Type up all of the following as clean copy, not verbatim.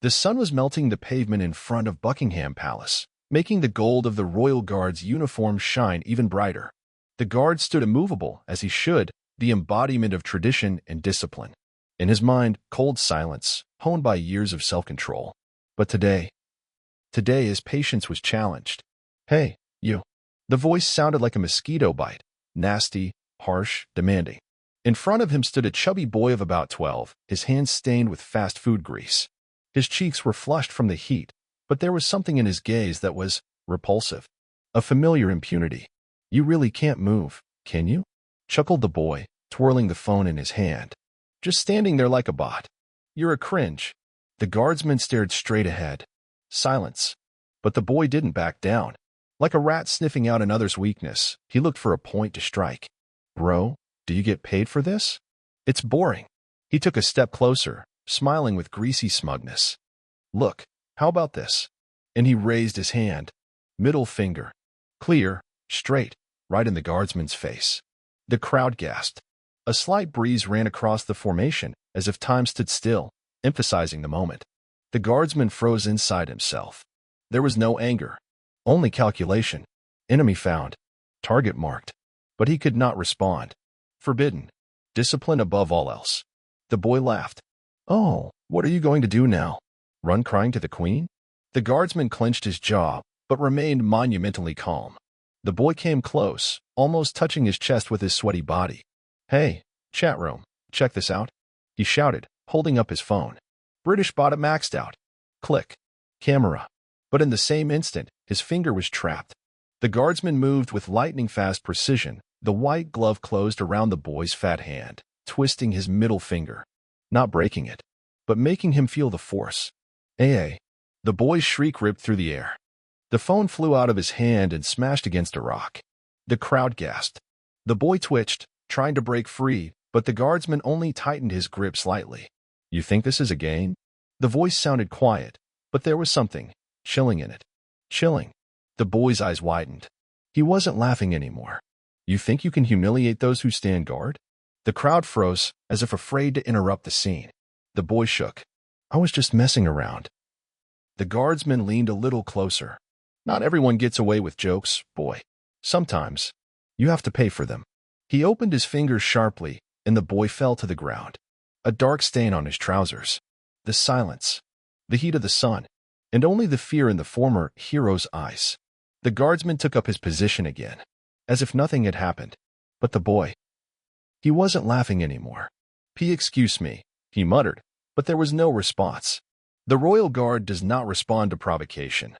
The sun was melting the pavement in front of Buckingham Palace, making the gold of the Royal Guard's uniform shine even brighter. The guard stood immovable, as he should, the embodiment of tradition and discipline. In his mind, cold silence, honed by years of self-control. But today his patience was challenged. "Hey, you." The voice sounded like a mosquito bite, nasty, harsh, demanding. In front of him stood a chubby boy of about 12, his hands stained with fast food grease. His cheeks were flushed from the heat, but there was something in his gaze that was repulsive. A familiar impunity. "You really can't move, can you?" chuckled the boy, twirling the phone in his hand. "Just standing there like a bot. You're a cringe." The guardsman stared straight ahead. Silence. But the boy didn't back down. Like a rat sniffing out another's weakness, he looked for a point to strike. "Bro, do you get paid for this?" "It's boring." He took a step closer, smiling with greasy smugness. "Look, how about this?" And he raised his hand. Middle finger. Clear, straight, right in the guardsman's face. The crowd gasped. A slight breeze ran across the formation, as if time stood still, emphasizing the moment. The guardsman froze inside himself. There was no anger, only calculation. Enemy found. Target marked. But he could not respond. Forbidden. Discipline above all else. The boy laughed. "Oh, what are you going to do now? Run crying to the queen?" The guardsman clenched his jaw, but remained monumentally calm. The boy came close, almost touching his chest with his sweaty body. "Hey, chat room, check this out," he shouted, holding up his phone. British bot it maxed out. Click. Camera. But in the same instant, his finger was trapped. The guardsman moved with lightning-fast precision. The white glove closed around the boy's fat hand, twisting his middle finger. Not breaking it, but making him feel the force. "AA." The boy's shriek ripped through the air. The phone flew out of his hand and smashed against a rock. The crowd gasped. The boy twitched, trying to break free, but the guardsman only tightened his grip slightly. "You think this is a game?" The voice sounded quiet, but there was something chilling in it. Chilling. The boy's eyes widened. He wasn't laughing anymore. "You think you can humiliate those who stand guard?" The crowd froze, as if afraid to interrupt the scene. The boy shook. "I was just messing around." The guardsman leaned a little closer. "Not everyone gets away with jokes, boy. Sometimes you have to pay for them." He opened his fingers sharply, and the boy fell to the ground. A dark stain on his trousers. The silence. The heat of the sun. And only the fear in the former hero's eyes. The guardsman took up his position again, as if nothing had happened. But the boy, he wasn't laughing anymore. "Excuse me," he muttered, but there was no response. The Royal Guard does not respond to provocation.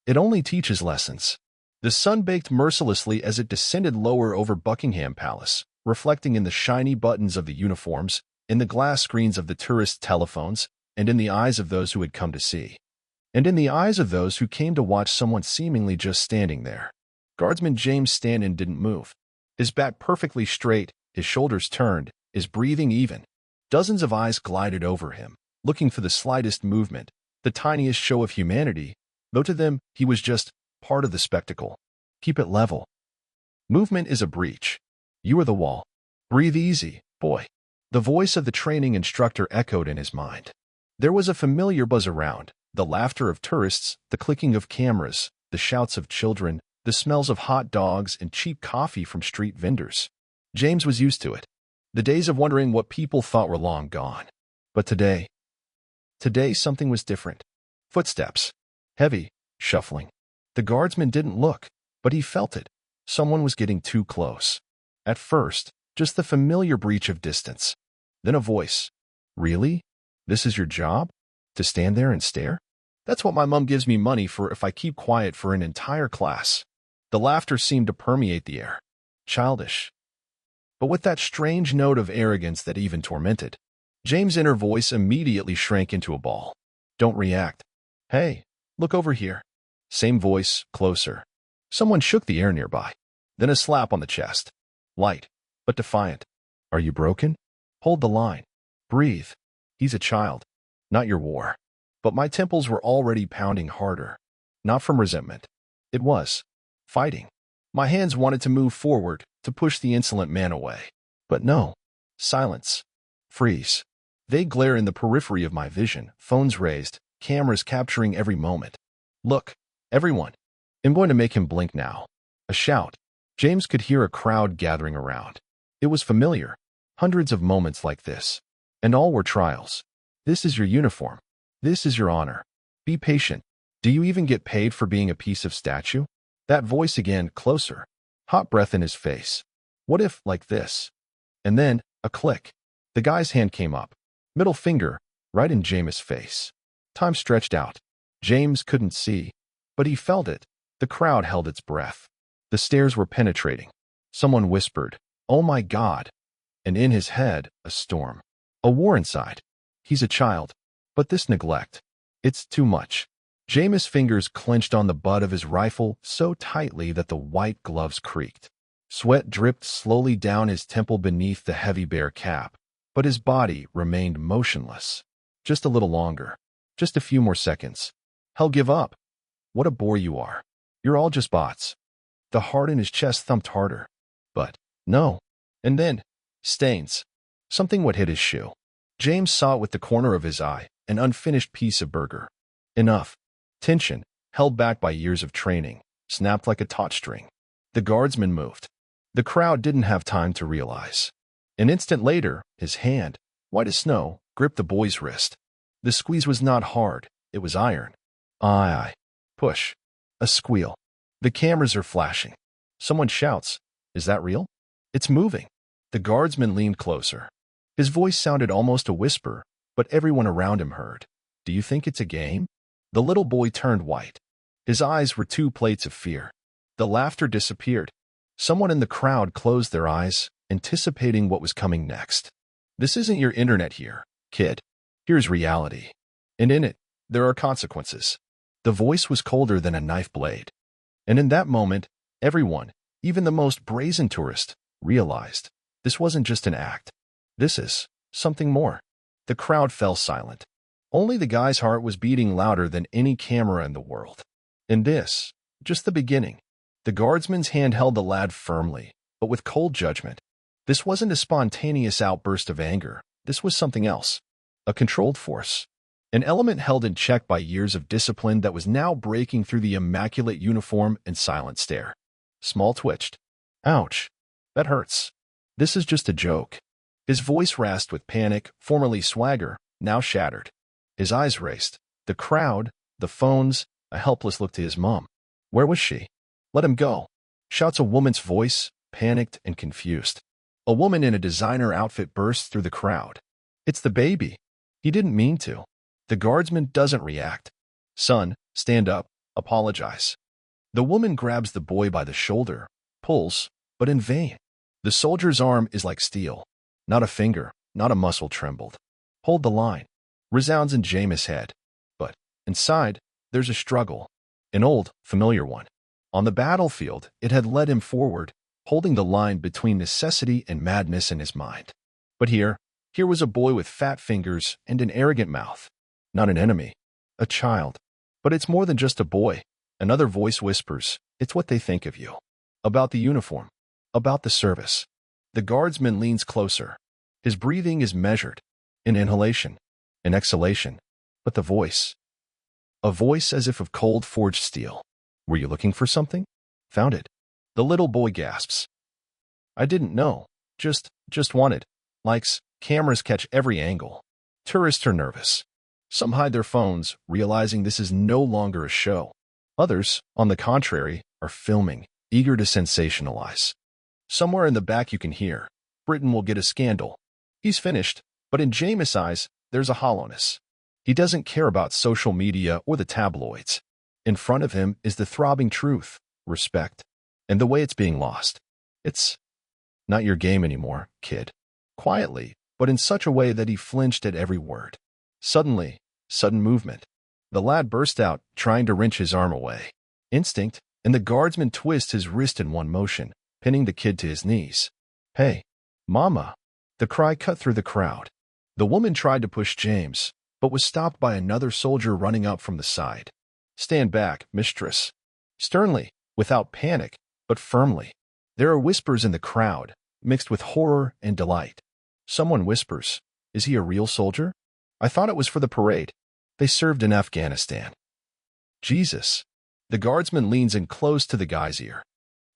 It only teaches lessons. The sun baked mercilessly as it descended lower over Buckingham Palace, reflecting in the shiny buttons of the uniforms, in the glass screens of the tourist telephones, and in the eyes of those who had come to see. And in the eyes of those who came to watch someone seemingly just standing there. Guardsman James Stanton didn't move. His back perfectly straight, his shoulders turned, his breathing even. Dozens of eyes glided over him, looking for the slightest movement, the tiniest show of humanity, though to them he was just part of the spectacle. "Keep it level. Movement is a breach. You are the wall. Breathe easy, boy." The voice of the training instructor echoed in his mind. There was a familiar buzz around, the laughter of tourists, the clicking of cameras, the shouts of children, the smells of hot dogs and cheap coffee from street vendors. James was used to it. The days of wondering what people thought were long gone. But today something was different. Footsteps. Heavy, shuffling. The guardsman didn't look, but he felt it. Someone was getting too close. At first, just the familiar breach of distance. Then a voice. "Really? This is your job? To stand there and stare? That's what my mom gives me money for if I keep quiet for an entire class." The laughter seemed to permeate the air. Childish. But with that strange note of arrogance that even tormented. James' inner voice immediately shrank into a ball. "Don't react. Hey, look over here." Same voice, closer. Someone shook the air nearby. Then a slap on the chest. Light, but defiant. "Are you broken? Hold the line. Breathe. He's a child. Not your war." But my temples were already pounding harder. Not from resentment. It was fighting. My hands wanted to move forward, to push the insolent man away. But no. Silence. Freeze. Vague glare in the periphery of my vision, phones raised, cameras capturing every moment. "Look, everyone. I'm going to make him blink now." A shout. James could hear a crowd gathering around. It was familiar. Hundreds of moments like this. And all were trials. "This is your uniform. This is your honor. Be patient. Do you even get paid for being a piece of statue?" That voice again, closer. Hot breath in his face. "What if, like this?" And then, a click. The guy's hand came up. Middle finger, right in James' face. Time stretched out. James couldn't see, but he felt it. The crowd held its breath. The stares were penetrating. Someone whispered, "Oh my God." And in his head, a storm. A war inside. He's a child. But this neglect. It's too much. James' fingers clenched on the butt of his rifle so tightly that the white gloves creaked. Sweat dripped slowly down his temple beneath the heavy bear cap, but his body remained motionless. Just a little longer. Just a few more seconds. "Hell, give up. What a bore you are. You're all just bots." The heart in his chest thumped harder. But, no. And then, stains. Something would hit his shoe. James saw it with the corner of his eye, an unfinished piece of burger. Enough. Tension, held back by years of training, snapped like a taut string. The guardsman moved. The crowd didn't have time to realize. An instant later, his hand, white as snow, gripped the boy's wrist. The squeeze was not hard, it was iron. Aye. Push. A squeal. The cameras are flashing. Someone shouts, "Is that real?" "It's moving." The guardsman leaned closer. His voice sounded almost a whisper, but everyone around him heard. "Do you think it's a game?" The little boy turned white. His eyes were two plates of fear. The laughter disappeared. Someone in the crowd closed their eyes, anticipating what was coming next. "This isn't your internet here, kid. Here's reality. And in it, there are consequences." The voice was colder than a knife blade. And in that moment, everyone, even the most brazen tourist, realized this wasn't just an act. This is something more. The crowd fell silent. Only the guy's heart was beating louder than any camera in the world. And this, just the beginning. The guardsman's hand held the lad firmly, but with cold judgment. This wasn't a spontaneous outburst of anger. This was something else. A controlled force. An element held in check by years of discipline that was now breaking through the immaculate uniform and silent stare. Small twitched. "Ouch. That hurts. This is just a joke." His voice rasped with panic, formerly swagger, now shattered. His eyes raced. The crowd, the phones, a helpless look to his mom. Where was she? "Let him go," shouts a woman's voice, panicked and confused. A woman in a designer outfit bursts through the crowd. "It's the baby. He didn't mean to." The guardsman doesn't react. "Son, stand up. Apologize." The woman grabs the boy by the shoulder, pulls, but in vain. The soldier's arm is like steel. Not a finger, not a muscle trembled. "Hold the line," resounds in James' head. But, inside, there's a struggle. An old, familiar one. On the battlefield, it had led him forward, holding the line between necessity and madness in his mind. But here was a boy with fat fingers and an arrogant mouth. Not an enemy. A child. But it's more than just a boy. Another voice whispers, "It's what they think of you." About the uniform. About the service. The guardsman leans closer. His breathing is measured. An inhalation. An exhalation. But the voice. A voice as if of cold forged steel. "Were you looking for something?" "Found it." The little boy gasps. "I didn't know. Just wanted." Likes, cameras catch every angle. Tourists are nervous. Some hide their phones, realizing this is no longer a show. Others, on the contrary, are filming, eager to sensationalize. Somewhere in the back you can hear, "Britain will get a scandal." He's finished, but in James' eyes, there's a hollowness. He doesn't care about social media or the tabloids. In front of him is the throbbing truth, respect, and the way it's being lost. "It's not your game anymore, kid." Quietly, but in such a way that he flinched at every word. Suddenly, sudden movement. The lad burst out, trying to wrench his arm away. Instinct, and the guardsman twists his wrist in one motion, pinning the kid to his knees. "Hey, Mama!" The cry cut through the crowd. The woman tried to push James, but was stopped by another soldier running up from the side. "Stand back, mistress." Sternly, without panic, but firmly. There are whispers in the crowd, mixed with horror and delight. Someone whispers, "Is he a real soldier? I thought it was for the parade." They served in Afghanistan. Jesus. The guardsman leans in close to the guy's ear.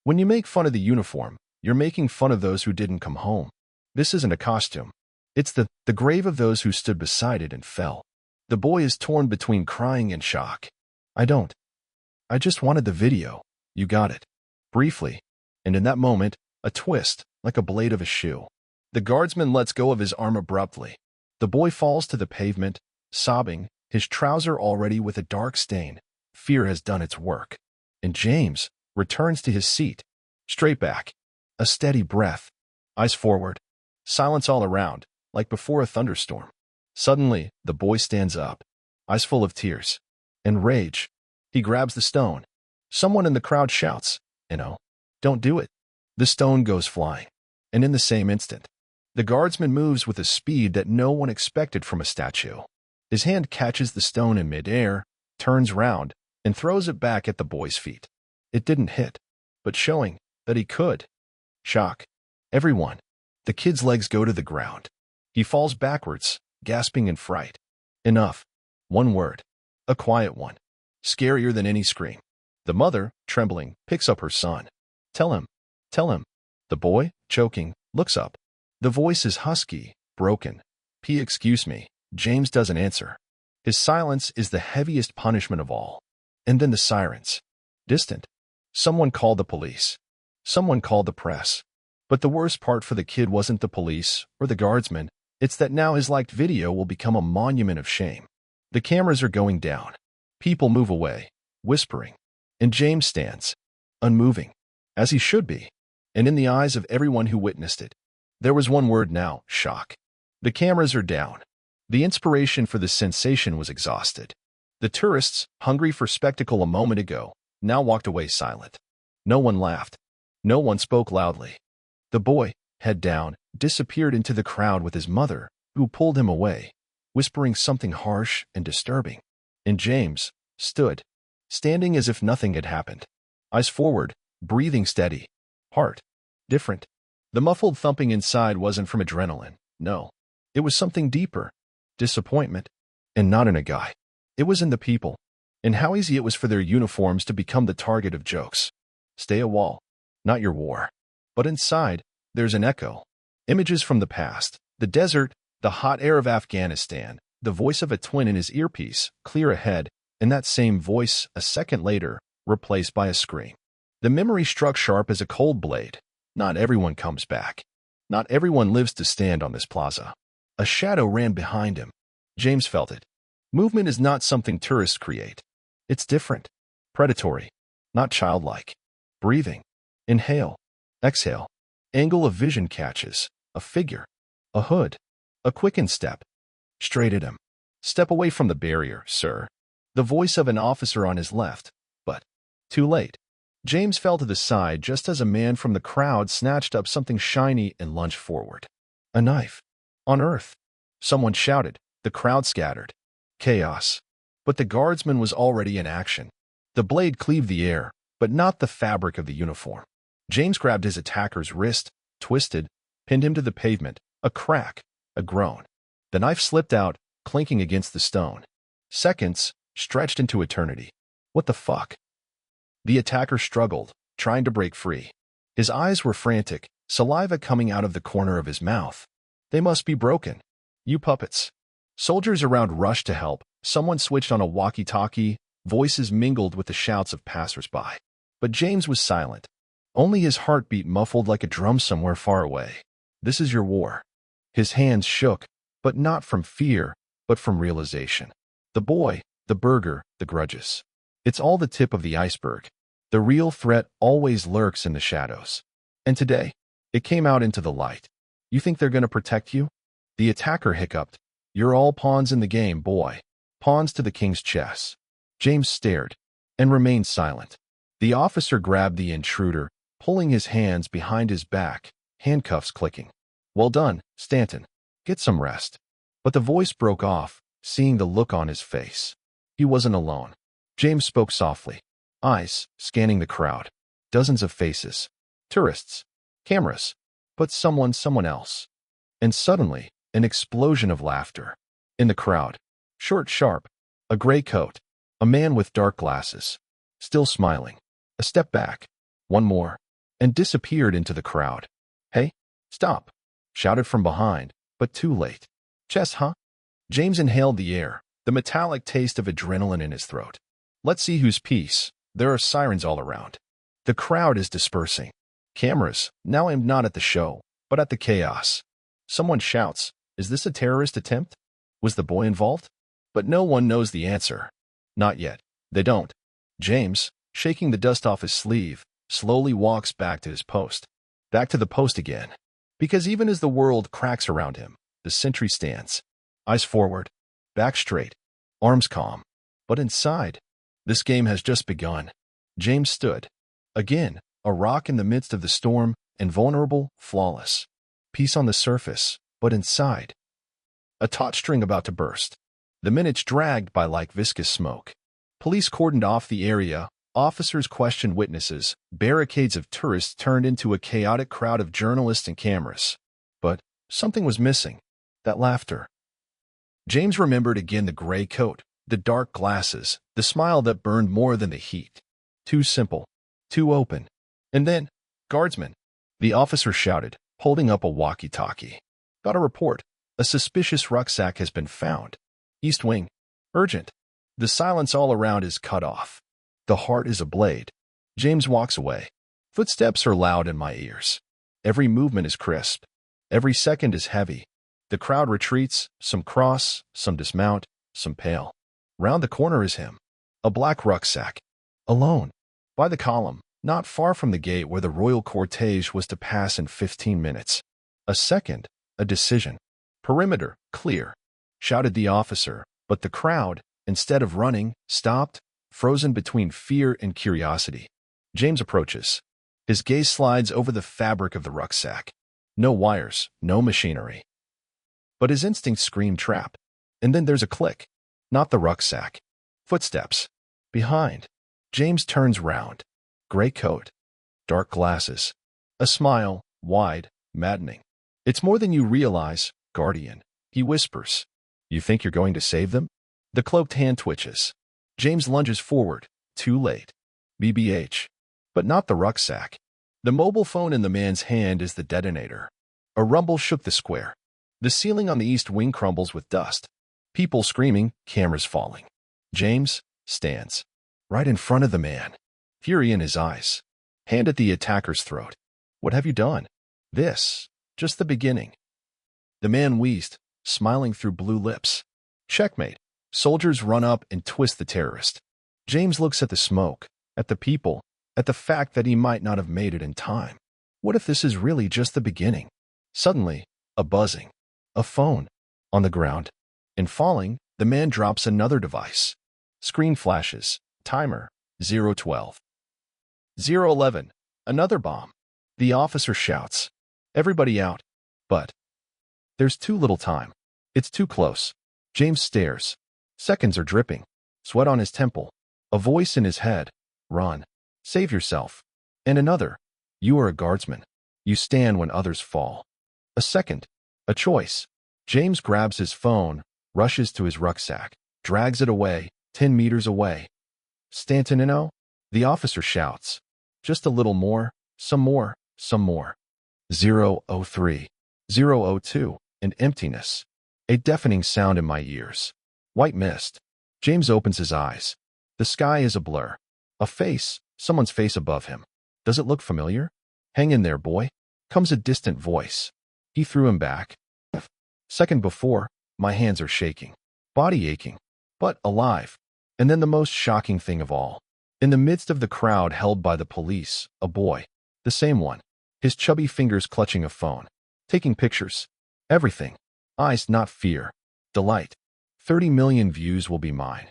When you make fun of the uniform, you're making fun of those who didn't come home. This isn't a costume. It's the grave of those who stood beside it and fell. The boy is torn between crying and shock. I just wanted the video. You got it. Briefly. And in that moment, a twist, like a blade of a shoe. The guardsman lets go of his arm abruptly. The boy falls to the pavement, sobbing, his trouser already with a dark stain. Fear has done its work. And James returns to his seat. Straight back. A steady breath. Eyes forward. Silence all around, like before a thunderstorm. Suddenly, the boy stands up. Eyes full of tears. And rage. He grabs the stone. Someone in the crowd shouts, don't do it. The stone goes flying. And in the same instant, the guardsman moves with a speed that no one expected from a statue. His hand catches the stone in midair, turns round, and throws it back at the boy's feet. It didn't hit, but showing that he could. Shock. Everyone. The kid's legs go to the ground. He falls backwards, gasping in fright. Enough. One word. A quiet one. Scarier than any scream. The mother, trembling, picks up her son. Tell him. The boy, choking, looks up. The voice is husky, broken. Excuse me. James doesn't answer. His silence is the heaviest punishment of all. And then the sirens. Distant. Someone called the police. Someone called the press. But the worst part for the kid wasn't the police or the guardsman. It's that now his liked video will become a monument of shame. The cameras are going down. People move away, whispering. And James stands, unmoving, as he should be. And in the eyes of everyone who witnessed it, there was one word now: shock. The cameras are down. The inspiration for the sensation was exhausted. The tourists, hungry for spectacle a moment ago, now walked away silent. No one laughed. No one spoke loudly. The boy, head down, disappeared into the crowd with his mother, who pulled him away, whispering something harsh and disturbing. And James stood, standing as if nothing had happened. Eyes forward, breathing steady. Heart different. The muffled thumping inside wasn't from adrenaline. No. It was something deeper. Disappointment. And not in a guy. It was in the people. And how easy it was for their uniforms to become the target of jokes. Stay a wall. Not your war. But inside, there's an echo. Images from the past. The desert, the hot air of Afghanistan, the voice of a twin in his earpiece, clear ahead, and that same voice, a second later, replaced by a scream. The memory struck sharp as a cold blade. Not everyone comes back. Not everyone lives to stand on this plaza. A shadow ran behind him. James felt it. Movement is not something tourists create. It's different. Predatory. Not childlike. Breathing. Inhale. Exhale. Angle of vision catches. A figure. A hood. A quickened step. Straight at him. Step away from the barrier, sir. The voice of an officer on his left. But too late. James fell to the side just as a man from the crowd snatched up something shiny and lunged forward. A knife. On earth. Someone shouted. The crowd scattered. Chaos. But the guardsman was already in action. The blade cleaved the air, but not the fabric of the uniform. James grabbed his attacker's wrist, twisted, pinned him to the pavement. A crack. A groan. The knife slipped out, clinking against the stone. Seconds stretched into eternity. What the fuck? The attacker struggled, trying to break free. His eyes were frantic, saliva coming out of the corner of his mouth. They must be broken. You puppets. Soldiers around rushed to help. Someone switched on a walkie-talkie. Voices mingled with the shouts of passers-by. But James was silent. Only his heartbeat muffled like a drum somewhere far away. This is your war. His hands shook, but not from fear, but from realization. The boy, the burger, the grudges. It's all the tip of the iceberg. The real threat always lurks in the shadows. And today, it came out into the light. You think they're going to protect you? The attacker hiccuped. You're all pawns in the game, boy. Pawns to the king's chess. James stared and remained silent. The officer grabbed the intruder, pulling his hands behind his back, handcuffs clicking. Well done, Stanton. Get some rest. But the voice broke off, seeing the look on his face. He wasn't alone. James spoke softly, eyes scanning the crowd. Dozens of faces. Tourists. Cameras. But someone else. And suddenly, an explosion of laughter. In the crowd. Short, sharp, A gray coat. A man with dark glasses. Still smiling. A step back. One more. And disappeared into the crowd. "Hey, stop!" shouted from behind, but too late. "Chess, huh?" James inhaled the air, the metallic taste of adrenaline in his throat. "Let's see whose piece." There are sirens all around. The crowd is dispersing. Cameras, now aimed not at the show, but at the chaos. Someone shouts, "Is this a terrorist attempt? Was the boy involved?" But no one knows the answer. Not yet. They don't. James, shaking the dust off his sleeve, slowly walks back to his post. Back to the post again. Because even as the world cracks around him, the sentry stands. Eyes forward. Back straight. Arms calm. But inside, this game has just begun. James stood. Again, a rock in the midst of the storm, invulnerable, flawless. Peace on the surface, but inside. A taut string about to burst. The minutes dragged by like viscous smoke. Police cordoned off the area, officers questioned witnesses, barricades of tourists turned into a chaotic crowd of journalists and cameras. But something was missing. That laughter. James remembered again the gray coat, the dark glasses, the smile that burned more than the heat. Too simple. Too open. And then, "Guardsman," the officer shouted, holding up a walkie-talkie. "Got a report. A suspicious rucksack has been found. East Wing. Urgent." The silence all around is cut off. The heart is a blade. James walks away. Footsteps are loud in my ears. Every movement is crisp. Every second is heavy. The crowd retreats, some cross, some dismount, some pale. Round the corner is him. A black rucksack. Alone. By the column, not far from the gate where the royal cortege was to pass in 15 minutes. A second, a decision. "Perimeter, clear," shouted the officer, but the crowd, instead of running, stopped, frozen between fear and curiosity. James approaches. His gaze slides over the fabric of the rucksack. No wires, no machinery. But his instincts scream trap. And then there's a click. Not the rucksack. Footsteps. Behind. James turns round. Gray coat. Dark glasses. A smile, wide, maddening. "It's more than you realize, Guardian," he whispers. "You think you're going to save them?" The cloaked hand twitches. James lunges forward. Too late. BBH. But not the rucksack. The mobile phone in the man's hand is the detonator. A rumble shook the square. The ceiling on the east wing crumbles with dust. People screaming, cameras falling. James stands. Right in front of the man. Fury in his eyes. Hand at the attacker's throat. "What have you done?" "This. Just the beginning." The man wheezed, smiling through blue lips. "Checkmate." Soldiers run up and twist the terrorist. James looks at the smoke, at the people, at the fact that he might not have made it in time. What if this is really just the beginning? Suddenly, a buzzing. A phone. On the ground. In falling, the man drops another device. Screen flashes. Timer. 012. 011. Another bomb. The officer shouts. "Everybody out." But there's too little time. It's too close. James stares. Seconds are dripping. Sweat on his temple. A voice in his head. "Run. Save yourself." And another. "You are a guardsman. You stand when others fall." A second. A choice. James grabs his phone, rushes to his rucksack, drags it away, 10 meters away. "Stantonino?" The officer shouts. Just a little more, some more, some more. 003. 002. And emptiness. A deafening sound in my ears. White mist. James opens his eyes. The sky is a blur. A face, someone's face above him. Does it look familiar? "Hang in there, boy," comes a distant voice. He threw him back. Second before, my hands are shaking. Body aching. But alive. And then the most shocking thing of all. In the midst of the crowd held by the police, a boy. The same one. His chubby fingers clutching a phone. Taking pictures. Everything. Eyes not fear. Delight. 30 million views will be mine.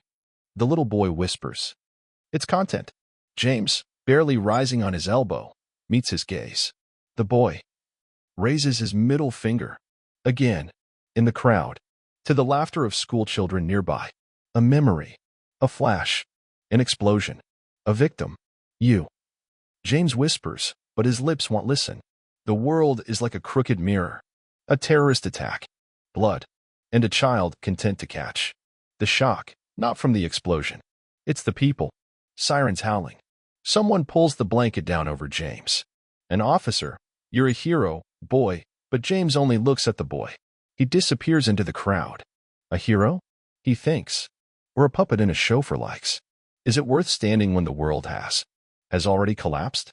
The little boy whispers. It's content. James, barely rising on his elbow, meets his gaze. The boy raises his middle finger. Again, in the crowd, to the laughter of schoolchildren nearby. A memory. A flash. An explosion. A victim. You. James whispers, but his lips won't listen. The world is like a crooked mirror. A terrorist attack. Blood. And a child content to catch. The shock, Not from the explosion. It's the people. Sirens howling. Someone pulls the blanket down over James. An officer. You're a hero, boy, but James only looks at the boy. He disappears into the crowd. A hero? He thinks. Or a puppet in a show for likes. Is it worth standing when the world has already collapsed?